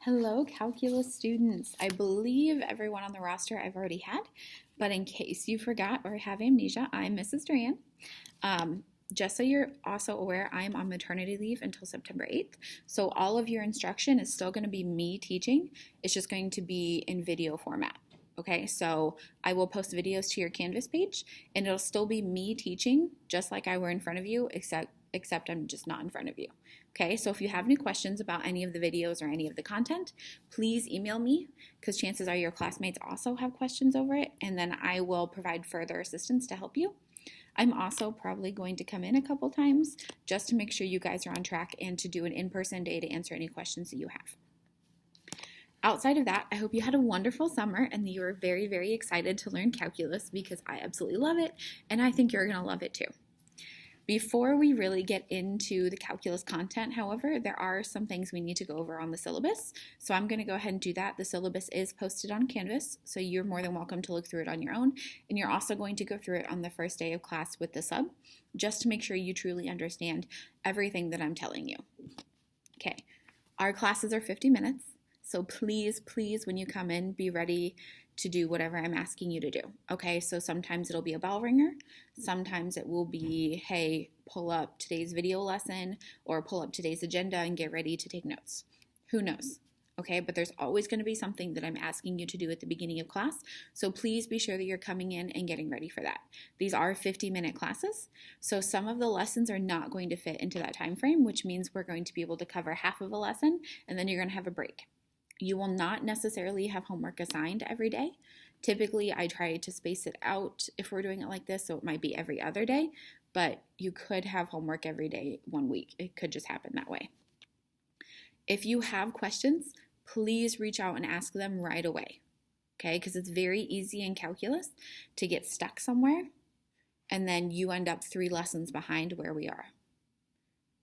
Hello, calculus students. I believe everyone on the roster I've already had, but in case you forgot or have amnesia, I'm Mrs. Duran. Just so you're also aware, I'm on maternity leave until September 8th, so all of your instruction is still going to be me teaching. It's just going to be in video format. Okay, so I will post videos to your Canvas page, and it'll still be me teaching, just like I were in front of you, except I'm just not in front of you. Okay, so if you have any questions about any of the videos or any of the content, please email me because chances are your classmates also have questions over it, and then I will provide further assistance to help you. I'm also probably going to come in a couple times just to make sure you guys are on track and to do an in-person day to answer any questions that you have. Outside of that, I hope you had a wonderful summer and that you are very, very excited to learn calculus because I absolutely love it and I think you're going to love it too. Before we really get into the calculus content, however, there are some things we need to go over on the syllabus. So I'm going to go ahead and do that. The syllabus is posted on Canvas, so you're more than welcome to look through it on your own. And you're also going to go through it on the first day of class with the sub, just to make sure you truly understand everything that I'm telling you. Okay, our classes are 50 minutes, so please, when you come in, be ready to do whatever I'm asking you to do. Okay, so sometimes it'll be a bell ringer, sometimes it will be, hey, pull up today's video lesson or pull up today's agenda and get ready to take notes. Who knows? Okay, but there's always going to be something that I'm asking you to do at the beginning of class, so please be sure that you're coming in and getting ready for that. These are 50-minute classes, so some of the lessons are not going to fit into that time frame, which means we're going to be able to cover half of a lesson and then you're going to have a break. You will not necessarily have homework assigned every day. Typically, I try to space it out if we're doing it like this, so it might be every other day, but you could have homework every day 1 week. It could just happen that way. If you have questions, please reach out and ask them right away, okay? Because it's very easy in calculus to get stuck somewhere, and then you end up 3 lessons behind where we are.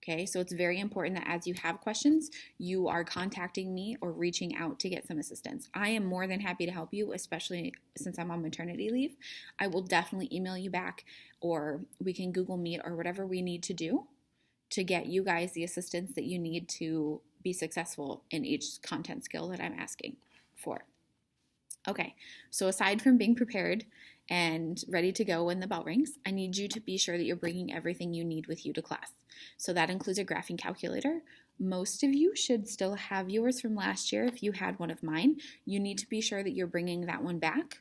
Okay, so it's very important that as you have questions, you are contacting me or reaching out to get some assistance. I am more than happy to help you, especially since I'm on maternity leave. I will definitely email you back, or we can Google Meet or whatever we need to do to get you guys the assistance that you need to be successful in each content skill that I'm asking for. Okay, so aside from being prepared and ready to go when the bell rings, I need you to be sure that you're bringing everything you need with you to class. So that includes a graphing calculator. Most of you should still have yours from last year. If you had one of mine, you need to be sure that you're bringing that one back,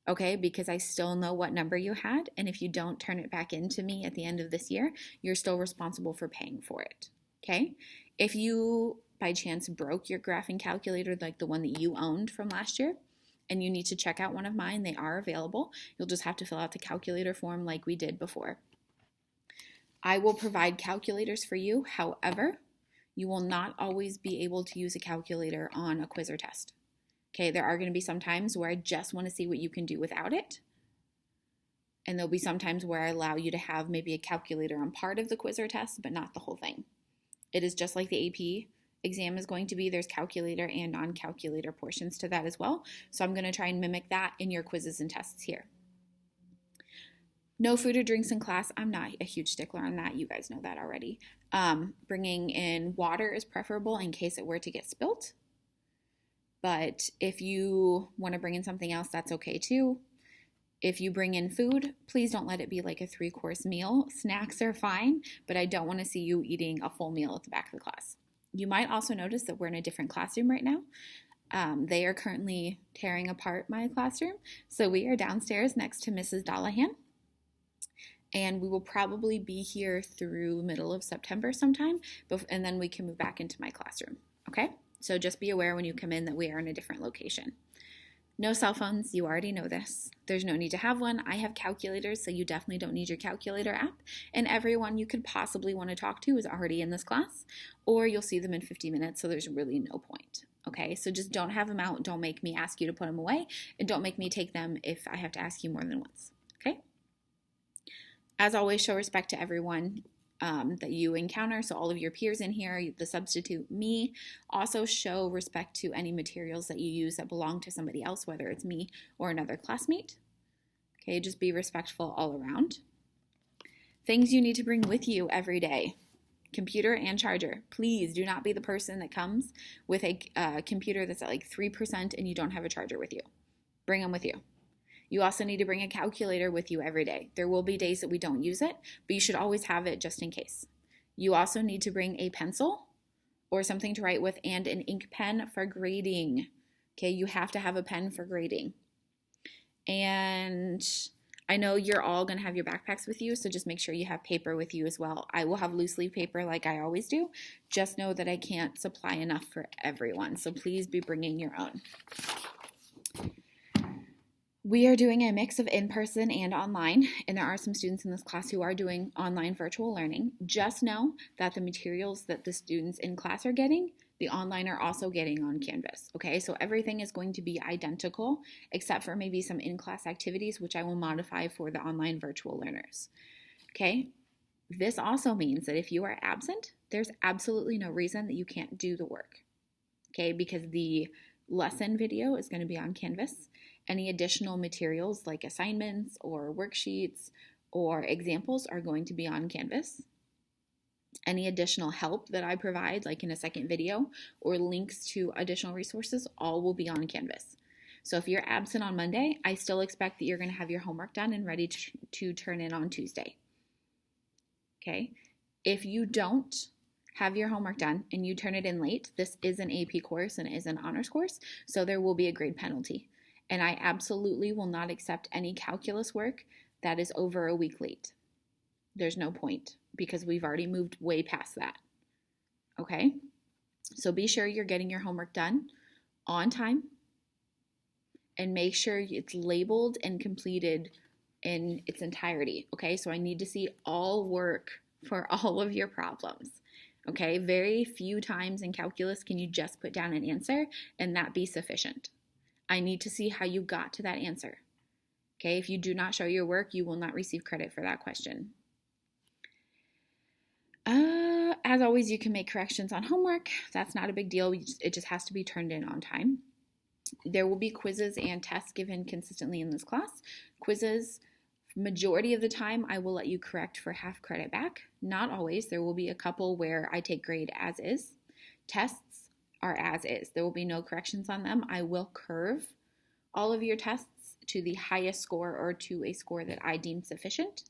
okay, because I still know what number you had, and if you don't turn it back into me at the end of this year, you're still responsible for paying for it, okay? If you, by chance, broke your graphing calculator, like the one that you owned from last year, and you need to check out one of mine, they are available. You'll just have to fill out the calculator form like we did before. I will provide calculators for you. However, you will not always be able to use a calculator on a quiz or test. Okay, there are going to be some times where I just want to see what you can do without it. And there'll be some times where I allow you to have maybe a calculator on part of the quiz or test, but not the whole thing. It is just like the AP exam is going to be. There's calculator and non-calculator portions to that as well. So I'm going to try and mimic that in your quizzes and tests here. No food or drinks in class. I'm not a huge stickler on that. You guys know that already. Bringing in water is preferable in case it were to get spilt. But if you want to bring in something else, that's okay too. If you bring in food, please don't let it be like a 3-course meal. Snacks are fine, but I don't want to see you eating a full meal at the back of the class. You might also notice that we're in a different classroom right now. They are currently tearing apart my classroom. So we are downstairs next to Mrs. Dallahan. And we will probably be here through middle of September sometime, and then we can move back into my classroom, okay? So just be aware when you come in that we are in a different location. No cell phones, you already know this. There's no need to have one. I have calculators, so you definitely don't need your calculator app. And everyone you could possibly want to talk to is already in this class, or you'll see them in 50 minutes, so there's really no point. Okay, so just don't have them out. Don't make me ask you to put them away, and don't make me take them if I have to ask you more than once, okay? As always, show respect to everyone that you encounter, so all of your peers in here, the substitute, me. Also show respect to any materials that you use that belong to somebody else, whether it's me or another classmate. Okay, just be respectful all around. Things you need to bring with you every day. Computer and charger. Please do not be the person that comes with a computer that's at like 3% and you don't have a charger with you. Bring them with you. You also need to bring a calculator with you every day. There will be days that we don't use it, but you should always have it just in case. You also need to bring a pencil or something to write with and an ink pen for grading. Okay, you have to have a pen for grading. And I know you're all going to have your backpacks with you, so just make sure you have paper with you as well. I will have loose leaf paper like I always do. Just know that I can't supply enough for everyone, so please be bringing your own. We are doing a mix of in-person and online, and there are some students in this class who are doing online virtual learning. Just know that the materials that the students in class are getting, the online are also getting on Canvas, okay? So everything is going to be identical, except for maybe some in-class activities, which I will modify for the online virtual learners, okay? This also means that if you are absent, there's absolutely no reason that you can't do the work, okay? Because the lesson video is going to be on Canvas. Any additional materials like assignments or worksheets or examples are going to be on Canvas. Any additional help that I provide, like in a second video, or links to additional resources, all will be on Canvas. So if you're absent on Monday, I still expect that you're going to have your homework done and ready to turn in on Tuesday. Okay? If you don't have your homework done and you turn it in late, this is an AP course and it is an honors course, so there will be a grade penalty. And I absolutely will not accept any calculus work that is over a week late. There's no point because we've already moved way past that. Okay? So be sure you're getting your homework done on time and make sure it's labeled and completed in its entirety. Okay? So I need to see all work for all of your problems. Okay? Very few times in calculus can you just put down an answer and that be sufficient. I need to see how you got to that answer. Okay, if you do not show your work, you will not receive credit for that question. As always, you can make corrections on homework. That's not a big deal. It just has to be turned in on time. There will be quizzes and tests given consistently in this class. Quizzes, majority of the time, I will let you correct for half credit back. Not always. There will be a couple where I take grade as is. Tests are as is. There will be no corrections on them. I will curve all of your tests to the highest score or to a score that I deem sufficient.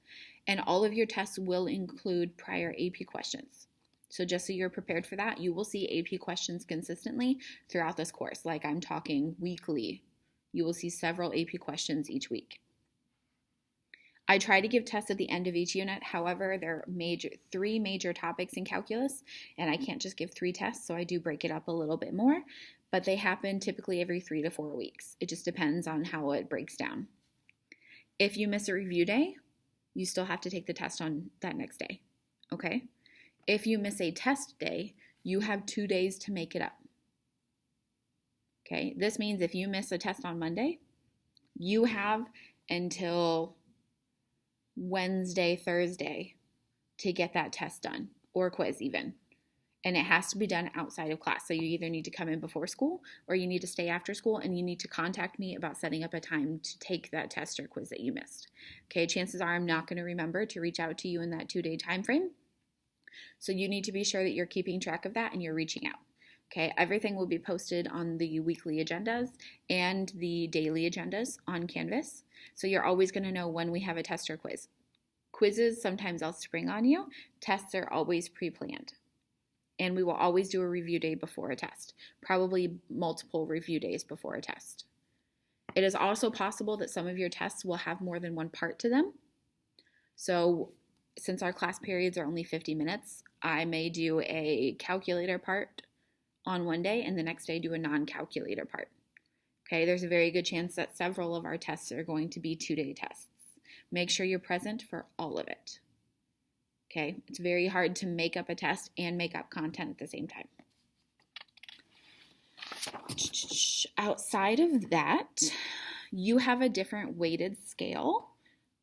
And all of your tests will include prior AP questions. So just so you're prepared for that, you will see AP questions consistently throughout this course. Like I'm talking weekly. You will see several AP questions each week. I try to give tests at the end of each unit. However, there are three major topics in calculus, and I can't just give 3 tests, so I do break it up a little bit more, but they happen typically every 3 to 4 weeks. It just depends on how it breaks down. If you miss a review day, you still have to take the test on that next day, okay? If you miss a test day, you have 2 days to make it up, okay? This means if you miss a test on Monday, you have until Wednesday, Thursday to get that test done, or quiz even. And it has to be done outside of class. So you either need to come in before school or you need to stay after school, and you need to contact me about setting up a time to take that test or quiz that you missed. Okay, chances are I'm not going to remember to reach out to you in that 2-day time frame. So you need to be sure that you're keeping track of that and you're reaching out. Okay, everything will be posted on the weekly agendas and the daily agendas on Canvas. So you're always going to know when we have a test or quiz. Quizzes, sometimes I'll spring on you. Tests are always pre-planned. And we will always do a review day before a test, probably multiple review days before a test. It is also possible that some of your tests will have more than one part to them. So since our class periods are only 50 minutes, I may do a calculator part on one day and the next day do a non-calculator part. Okay, there's a very good chance that several of our tests are going to be 2-day tests. Make sure you're present for all of it. Okay, it's very hard to make up a test and make up content at the same time. Outside of that, you have a different weighted scale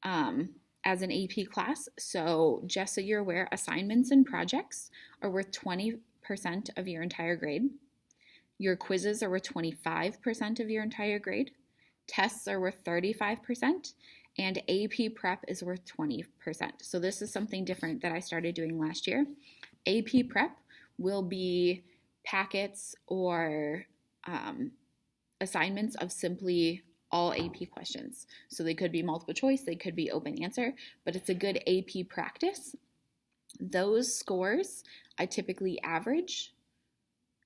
as an AP class. So just so you're aware, assignments and projects are worth 20% of your entire grade. Your quizzes are worth 25% of your entire grade. Tests are worth 35%. And AP prep is worth 20%. So this is something different that I started doing last year. AP prep will be packets or assignments of simply all AP questions. So they could be multiple choice, they could be open answer, but it's a good AP practice. Those scores I typically average,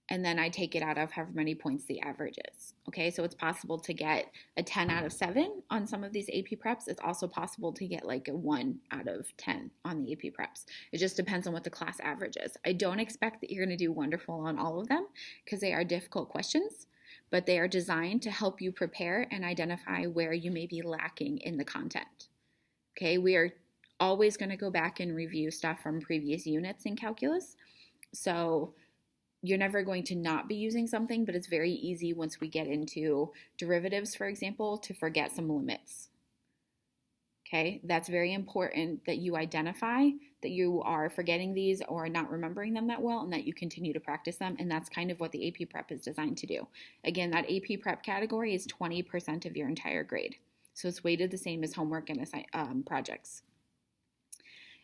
and then I take it out of however many points the average is. Okay, so it's possible to get a 10 out of 7 on some of these AP preps. It's also possible to get like a 1 out of 10 on the AP preps. It just depends on what the class average is. I don't expect that you're going to do wonderful on all of them because they are difficult questions, but they are designed to help you prepare and identify where you may be lacking in the content. Okay, we are always going to go back and review stuff from previous units in calculus. So you're never going to not be using something, but it's very easy once we get into derivatives, for example, to forget some limits. Okay, that's very important that you identify that you are forgetting these or not remembering them that well and that you continue to practice them. And that's kind of what the AP prep is designed to do. Again, that AP prep category is 20% of your entire grade. So it's weighted the same as homework and projects.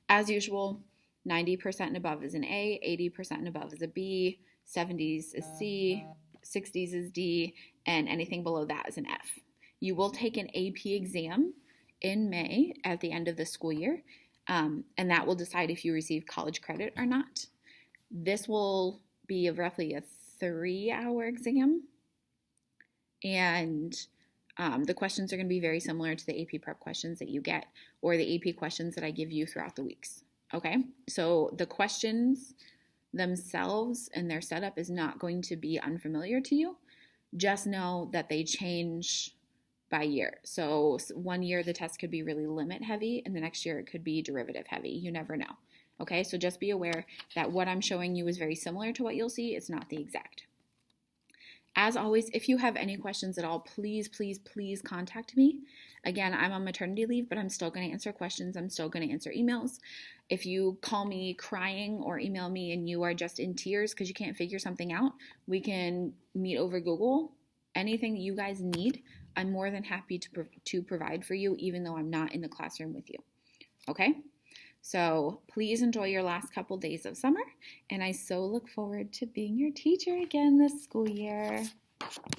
As usual, 90% and above is an A, 80% and above is a B, 70s is C, 60s is D, and anything below that is an F. You will take an AP exam in May at the end of the school year, and that will decide if you receive college credit or not. This will be roughly a 3-hour exam, and the questions are going to be very similar to the AP prep questions that you get or the AP questions that I give you throughout the weeks. Okay, so the questions themselves and their setup is not going to be unfamiliar to you. Just know that they change by year. So one year the test could be really limit heavy and the next year it could be derivative heavy. You never know. Okay, so just be aware that what I'm showing you is very similar to what you'll see. It's not the exact. As always, if you have any questions at all, please, please, please contact me. Again, I'm on maternity leave, but I'm still going to answer questions. I'm still going to answer emails. If you call me crying or email me and you are just in tears because you can't figure something out, we can meet over Google. Anything that you guys need, I'm more than happy to provide for you, even though I'm not in the classroom with you. Okay? So please enjoy your last couple days of summer, and I so look forward to being your teacher again this school year.